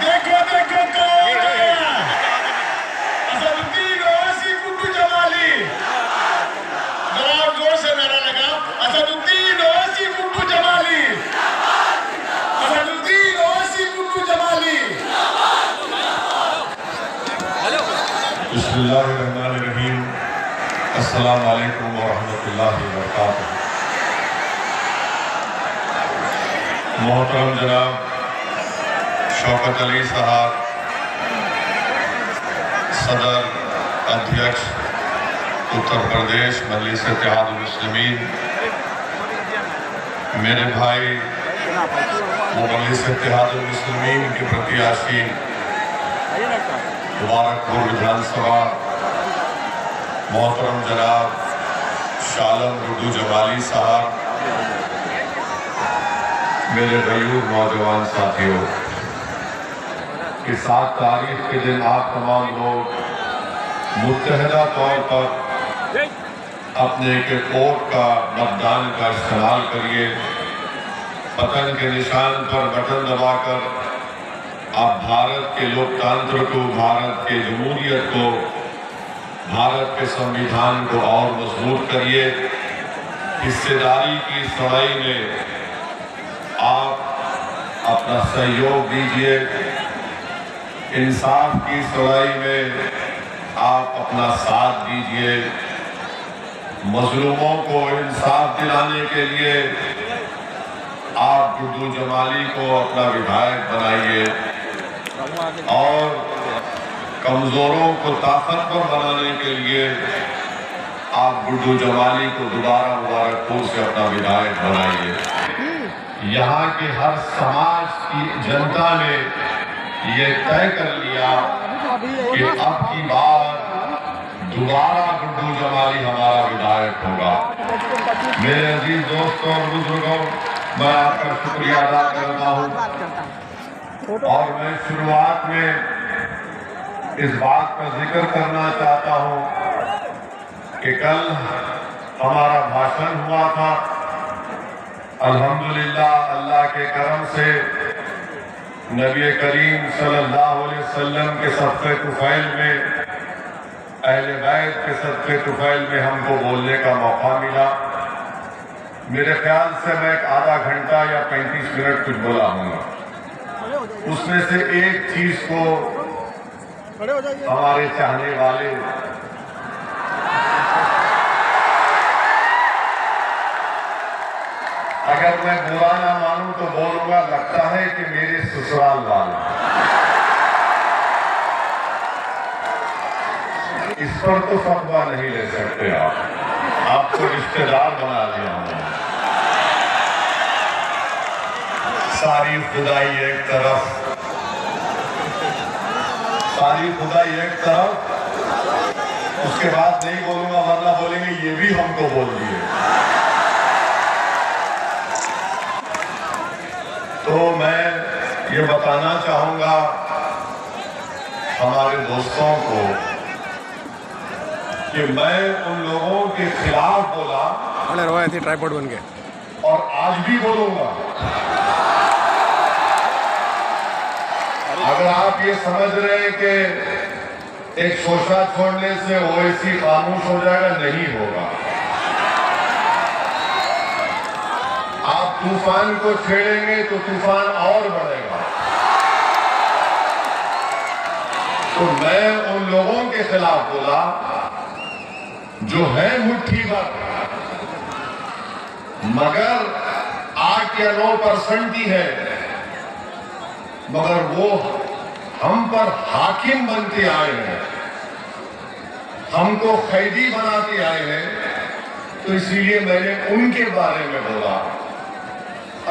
دیکھو دیکھو کون آیا، اسد الدین اویسی گڈو جمالی، ذرا زور سے نعرہ لگا، اسد الدین اویسی گڈو جمالی، اسد الدین اویسی گڈو جمالی۔ بسم اللہ الرحمن الرحیم، السلام علیکم ورحمۃ اللہ وبرکاتہ۔ محترم جناب شوکت علی صاحب، صدر ادھیکش اتر پردیش مجلس اتحاد المسلمین، میرے بھائی وہ مجلس اتحاد المسلمین کے پرتیاشی مبارکپور وِدھان سبھا محترم جناب شاہ عالم گڈو جمالی صاحب، میرے غیور نوجوان ساتھیوں، کہ 7 تاریخ کے دن آپ تمام لوگ متحدہ طور پر اپنے ایک ووٹ کا متدان کا استعمال کریے، بٹن کے نشان پر بٹن دبا کر آپ بھارت کے لوکتانتر کو، بھارت کے جمہوریت کو، بھارت کے سنویدھان کو اور مضبوط کریے۔ حصہ داری کی اس لڑائی میں آپ اپنا سہیوگ دیجئے، انصاف کی اس لڑائی میں آپ اپنا ساتھ دیجئے، مظلوموں کو انصاف دلانے کے لیے آپ گڈو جمالی کو اپنا ودھائک بنائیے، اور کمزوروں کو طاقتور بنانے کے لیے آپ گڈو جمالی کو دوبارہ مبارکپور سے اپنا ودھائک بنائیے۔ یہاں کے ہر سماج کی جنتا نے یہ طے کر لیا کہ اب کی بار دوبارہ گڈو جمالی ہمارا ودھائک ہوگا۔ میرے عزیز دوستوں اور بزرگوں، میں آپ کا شکریہ ادا کرتا ہوں، اور میں شروعات میں اس بات کا ذکر کرنا چاہتا ہوں کہ کل ہمارا بھاشن ہوا تھا، الحمدللہ اللہ کے کرم سے نبی کریم صلی اللہ علیہ وسلم کے صدقہ طفیل میں، اہل بیت کے صدقہ طفیل میں ہم کو بولنے کا موقع ملا۔ میرے خیال سے میں ایک آدھا گھنٹہ یا 35 منٹ کچھ بولا ہوں گا۔ اس میں سے ایک چیز کو ہمارے چاہنے والے اگر میں برا نہ مانوں تو بولوں گا، لگتا ہے کہ میرے سسرال والے، اس پر تو فتویٰ نہیں لے سکتے آپ کو رشتہ دار بنا لیا ہوں۔ ساری خدائی ایک طرف، ساری خدائی ایک طرف، اس کے بعد نہیں بولوں گا ورنہ بولیں گے یہ بھی ہم کو بول دیے۔ تو میں یہ بتانا چاہوں گا ہمارے دوستوں کو کہ میں ان لوگوں کے خلاف بولا ٹرائیپوڈ بن کے، اور آج بھی بولوں گا۔ اگر آپ یہ سمجھ رہے ہیں کہ ایک شوشہ چھوڑنے سے اویسی خاموش ہو جائے گا، نہیں ہوگا۔ آپ طوفان کو چھیڑیں گے تو طوفان اور بڑھے گا۔ تو میں ان لوگوں کے خلاف بولا جو ہے مٹھی بھر، مگر 8 یا 9% ہی ہے، مگر وہ ہم پر حاکم بنتے آئے ہیں، ہم کو قیدی بناتے آئے ہیں، تو اسی لیے میں نے ان کے بارے میں بولا۔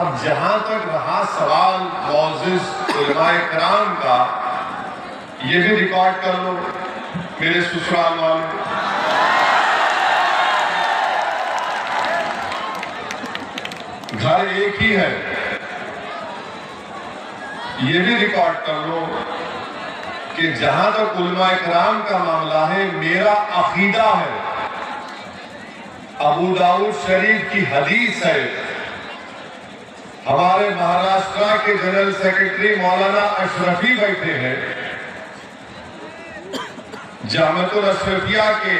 اب جہاں تک رہا سوال معزز علماء کرام کا، یہ بھی ریکارڈ کر لو میرے سسرال والے، گھر ایک ہی ہے، یہ بھی ریکارڈ کر لو کہ جہاں تک علماء کرام کا معاملہ ہے، میرا عقیدہ ہے، ابو داؤد شریف کی حدیث ہے ہمارے مہاراشٹر کے جنرل سیکرٹری مولانا اشرفی بیٹھے ہیں، جامعۃ الاشرفیہ کے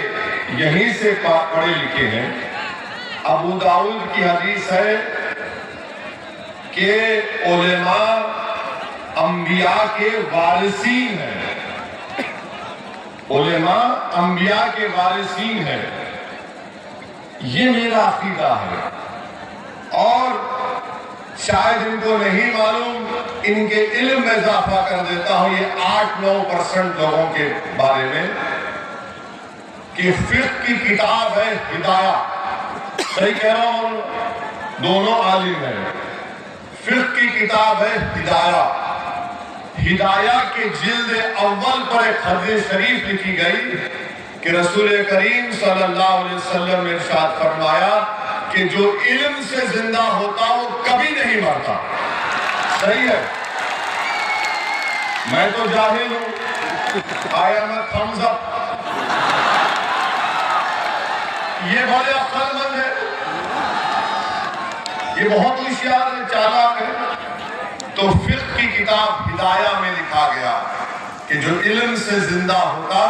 یہیں سے پڑھے لکھے ہیں۔ ابو داؤد کی حدیث ہے کہ علماء انبیاء کے وارثین ہیں، علماء انبیاء کے وارثین ہیں، یہ میرا عقیدہ ہے۔ اور شاید ان کو نہیں معلوم، ان کے علم میں اضافہ کر دیتا ہوں یہ 8-9% لوگوں کے بارے میں، کہ فقہ کی کتاب ہے ہدایہ، صحیح کہہ رہا ہوں، دونوں عالم ہیں، فقہ کی کتاب ہے ہدایہ، ہدایہ کے جلد اول پر ایک حدیث شریف لکھی گئی کہ رسول کریم صلی اللہ علیہ وسلم نے ارشاد فرمایا کہ جو علم سے زندہ ہوتا وہ کبھی نہیں مرتا۔ صحیح ہے؟ میں تو جاہل ہوں، آیا میں thumbs up، یہ بڑے عقل مند ہے، یہ بہت ہوشیار ہے، چالاک ہے۔ تو فقہ کی کتاب ہدایہ میں لکھا گیا کہ جو علم سے زندہ ہوتا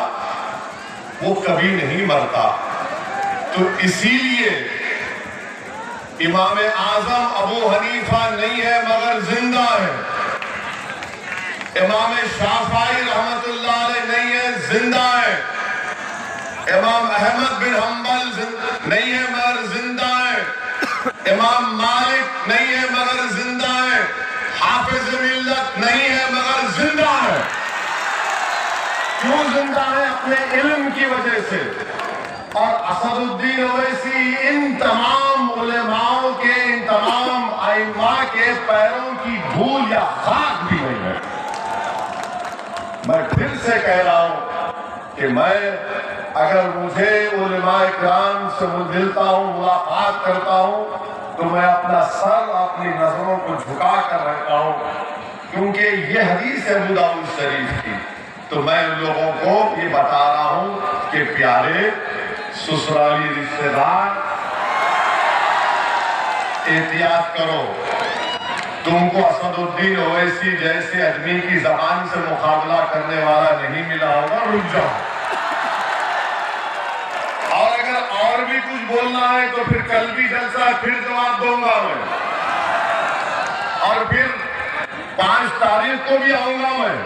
وہ کبھی نہیں مرتا۔ تو اسی لیے امام اعظم ابو حنیفہ نہیں ہے مگر زندہ ہے، امام شافعی رحمت اللہ علیہ نہیں ہے، زندہ ہے، امام احمد بن حنبل نہیں ہے مگر زندہ ہے، امام مالک نہیں ہے مگر زندہ ہے، حافظ ملت نہیں ہے مگر زندہ ہے۔ کیوں زندہ ہے؟ اپنے علم کی وجہ سے۔ اور اسد الدین اویسی ان تمام علماءوں کے، ان تمام ائمہ کے پیروں کی دھول یا خاک بھی نہیں ہے۔ میں پھر سے کہہ رہا ہوں کہ میں اگر مجھے علماء اکرام سے ملتا ہوں، ملاقات کرتا ہوں، تو میں اپنا سر اپنی نظروں کو جھکا کر رہتا ہوں، کیونکہ یہ حدیث ہے ابو داؤد شریف کی۔ تو میں ان لوگوں کو یہ بتا رہا ہوں کہ پیارے سسرالی رشتہ دار، احتیاط کرو، تم کو اسد الدین اویسی جیسے آدمی کی زبان سے مقابلہ کرنے والا نہیں ملا ہوگا، رک جاؤ۔ اور اگر اور بھی کچھ بولنا ہے تو پھر کل بھی جلسہ ہے، پھر جواب دوں گا میں، اور پھر 5 تاریخ کو بھی آؤں گا میں،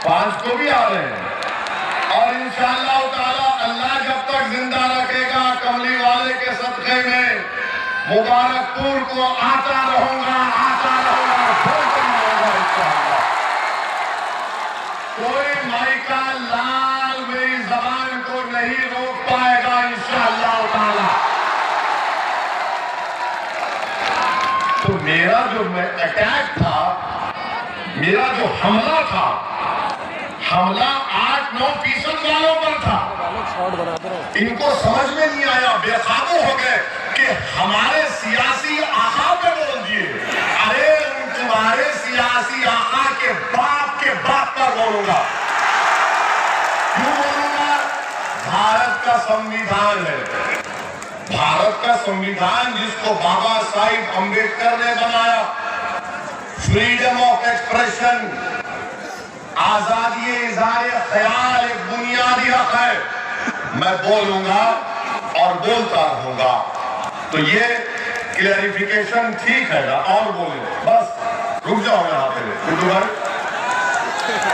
5 کو بھی آ رہے ہیں، اور انشاءاللہ تعالی اللہ جب تک زندہ رکھے گا کملی والے کے صدقے میں مبارک پور کو آتا رہوں گا، بولتا رہوں گا انشاءاللہ۔ کوئی مائکہ لال میری زبان کو نہیں روک پائے گا انشاءاللہ تعالی۔ تو میرا جو اٹیک تھا، میرا جو حملہ تھا، حملہ 8-9% والوں پر تھا۔ ان کو سمجھ میں نہیں آیا، بے قابو ہو گئے کہ ہمارے سیاسی آقا پہ بول دیے۔ ارے تمہارے سیاسی آقا کے باپ پر بولوں گا۔ کیوں بولوں گا؟ بھارت کا سمویدھان ہے، بھارت کا سمویدھان جس کو بابا صاحب امبیڈکر نے بنایا، فریڈم آف ایکسپریشن، آزادی اظہار خیال ایک بنیادی حق ہے۔ میں بولوں گا اور بولتا رہوں گا۔ تو یہ کلیریفیکیشن ٹھیک ہے نا؟ اور بولیں، بس رک جاؤ یہاں پہ، گڈو بھائی،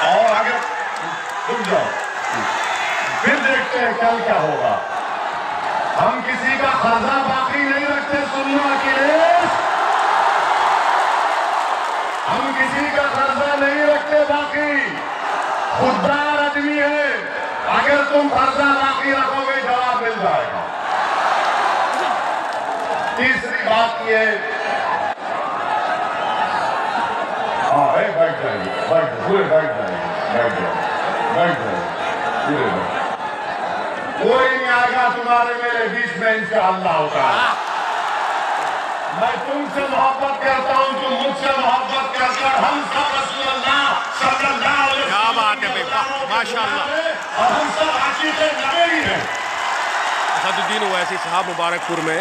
اور آگے رک جاؤ، پھر دیکھتے ہیں کل کیا ہوگا۔ ہم کسی کا قرضہ باقی نہیں رکھتے، سننا اکیلیس، ہم کسی کا قرضہ نہیں رکھتے باقی، خوددار آدمی ہے، اگر تم قرضہ باقی رکھو گے جواب مل جائے گا۔ تیسری بات یہ ہے، بیٹھ جائیے، پورے بیٹھ جائیے، پورے کوئی نہیں آئے گا تمہارے میرے بیچ میں انشاءاللہ ہوگا۔ میں تم سے محبت کرتا ہوں، تم مجھ سے محبت کرتا، ہم سب رسول اللہ صلی اللہ علیہ وسلم، کیا بات ہے بھائی، ماشاءاللہ، اور ہم سب عاشق نبی ہیں۔ اسد الدین اویسی صاحب مبارک پور میں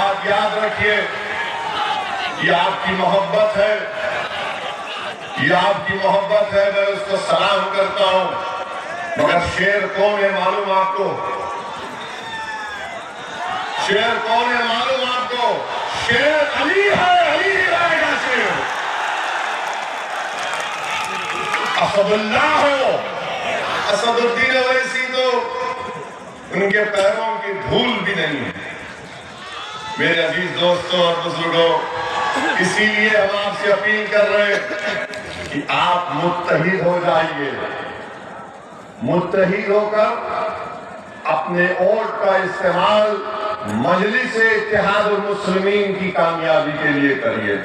بات یاد رکھیے، یہ آپ کی محبت ہے، یہ آپ کی محبت ہے، میں اس کو سلام کرتا ہوں۔ مگر شیر کون ہے معلوم آپ کو؟ شیر کون ہے معلوم آپ کو؟ شیر علی ہے، علی ہی رہے گا شیر۔ اسد اللہ ہو، اسد الدین اویسی تو ان کے پیروں کی دھول بھی نہیں ہے۔ میرے عزیز دوستوں اور بزرگوں، اسی لیے ہم آپ سے اپیل کر رہے ہیں کہ آپ متحد ہو جائیے، متحد ہو کر اپنے ووٹ کا استعمال مجلس اتحاد المسلمین کی کامیابی کے لیے کریے۔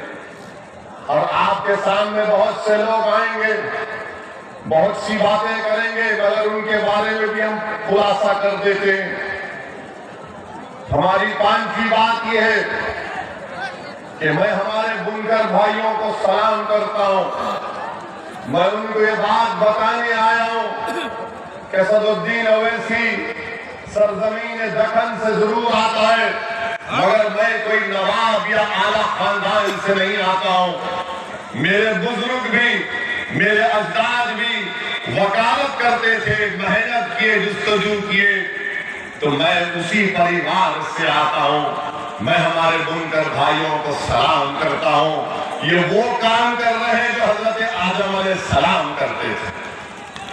اور آپ کے سامنے بہت سے لوگ آئیں گے، بہت سی باتیں کریں گے، مگر ان کے بارے میں بھی ہم خلاصہ کر دیتے ہیں۔ ہماری پانچویں بات یہ ہے کہ میں ہمارے بنکر بھائیوں کو سلام کرتا ہوں۔ میں ان کو یہ بات بتانے آیا ہوں کہ اسد الدین اویسی سرزمین دکن سے ضرور آتا ہے، مگر میں کوئی نواب یا اعلیٰ خاندان سے نہیں آتا ہوں۔ میرے بزرگ بھی، میرے اجداد بھی وکالت کرتے تھے، محنت کیے، جستجو کیے، تو میں اسی پریوار سے آتا ہوں۔ میں ہمارے بنکر بھائیوں کو سلام کرتا ہوں۔ یہ وہ کام کر رہے ہیں جو حضرت آدم علیہ السلام کرتے تھے،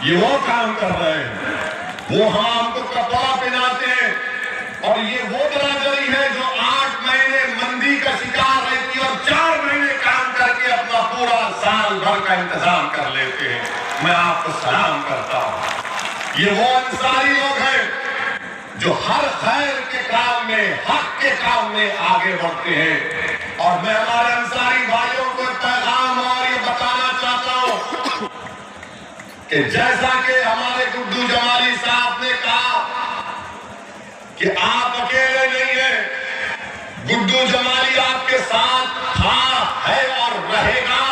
یہ وہ کام کر رہے ہیں۔ وہ ہم کو کپڑا پہناتے ہیں، اور یہ وہ برادری ہے جو 8 مہینے مندی کا شکار رہتی اور 4 مہینے کام کر کے اپنا پورا سال بھر کا انتظام کر لیتے ہیں۔ میں آپ کو سلام کرتا ہوں۔ یہ وہ انصاری لوگ ہیں جو ہر خیر کے کام میں، حق کے کام میں آگے بڑھتے ہیں۔ اور میں ہمارے انصاری بھائیوں کو ایک پیغام اور یہ بتانا چاہتا ہوں کہ جیسا کہ ہمارے گڈو جمالی صاحب نے کہا کہ آپ اکیلے نہیں ہیں، گڈو جمالی آپ کے ساتھ تھا، ہے اور رہے گا۔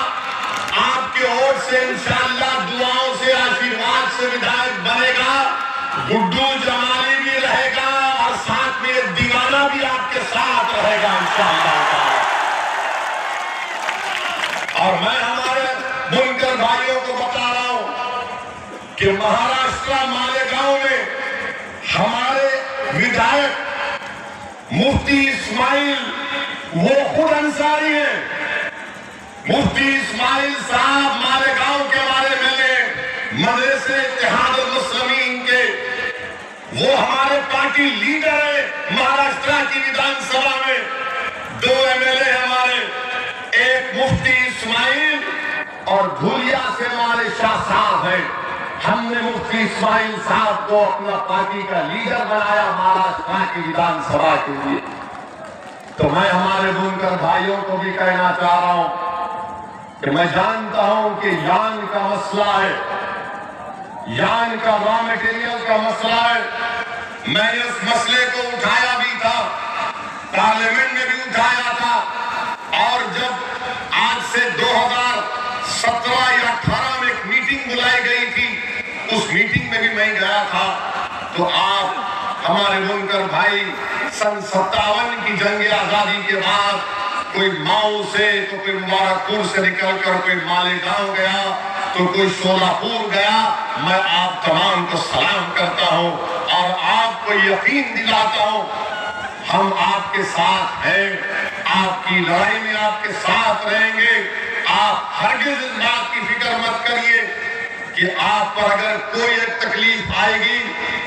آپ کے ووٹ سے انشاءاللہ، دعاؤں سے، آشیرواد سے ودھایک بنے گا۔ گڈو جمالی بھی رہے گا اور ساتھ میں دیوانہ بھی آپ کے ساتھ رہے گا انشاءاللہ۔ اور میں ہمارے بنکر بھائیوں کو بتا رہا ہوں کہ مہاراشٹر مالیگاؤں میں ہمارے ودھایک مفتی اسماعیل وہ خود انصاری ہیں۔ مفتی اسماعیل صاحب مالیگاؤں کے بارے میں مجلس اتحاد المسلمین کے وہ ہمارے پارٹی لیڈر ہیں۔ مہاراشٹر کی ودھان سبھا میں 2 MLA ہمارے، ایک مفتی اسماعیل اور دھولیا سے ہمارے شاہ صاحب ہیں۔ ہم نے مفتی اسماعیل صاحب کو اپنا پارٹی کا لیڈر بنایا مہاراشٹر کی ودھان سبھا کے لیے۔ تو میں ہمارے بنکر بھائیوں کو بھی کہنا چاہ رہا ہوں کہ میں جانتا ہوں کہ یان کا مسئلہ ہے، یان کا را میٹیریل کا مسئلہ ہے۔ میں نے اس مسئلے کو اٹھایا بھی تھا، پارلیمنٹ میں بھی اٹھایا تھا، اور جب آج سے 2017 یا 18 میں ایک میٹنگ بلائی گئی تھی، اس میٹنگ میں بھی میں گیا تھا۔ تو آپ ہمارے بنکر بھائی سن 57 کی جنگ آزادی کے بعد کوئی ماؤ سے، تو کوئی مبارک پور سے نکل کر کوئی مالیگاؤں گیا، تو کوئی شولاپور گیا۔ میں آپ تمام کو سلام کرتا ہوں اور آپ کو یقین دلاتا ہوں ہم آپ کے ساتھ ہیں، آپ کی لڑائی میں آپ کے ساتھ رہیں گے۔ آپ ہرگز اس بات کی فکر مت کریے کہ آپ پر اگر کوئی ایک تکلیف آئے گی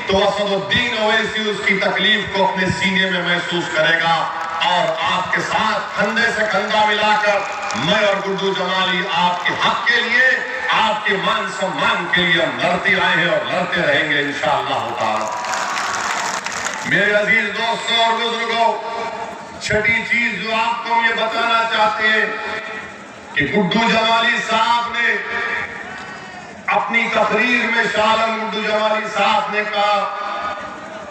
تو اسد الدین اویسی اس کی تکلیف کو اپنے سینے میں محسوس کرے گا، اور آپ کے ساتھ کندھے سے کندھا ملا کر میں اور گڈو جمالی آپ کے حق کے لیے، آپ کے مان سمان کے لیے لڑتے آئے ہیں اور لڑتے رہیں گے انشاءاللہ تعالی۔ میرے عزیز دوستوں اور بزرگوں، چھٹی چیز جو آپ کو یہ بتانا چاہتے ہیں کہ گڈو جمالی صاحب نے اپنی تقریر میں، شاہ عالم گڈو جمالی صاحب نے کہا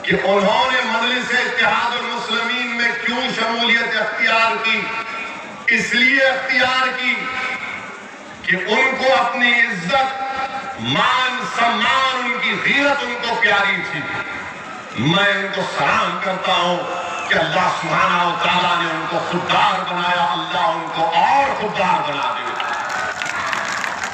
کہ انہوں نے مجلس اتحاد المسلمین میں کیوں شمولیت اختیار کی؟ اس لیے اختیار کی کہ ان کو اپنی عزت، مان، سمان، ان کی غیرت ان کو پیاری تھی۔ میں ان کو سلام کرتا ہوں کہ اللہ سبحانہ و تعالیٰ نے ان کو خوددار بنایا، اللہ ان کو اور خوددار بنا دے۔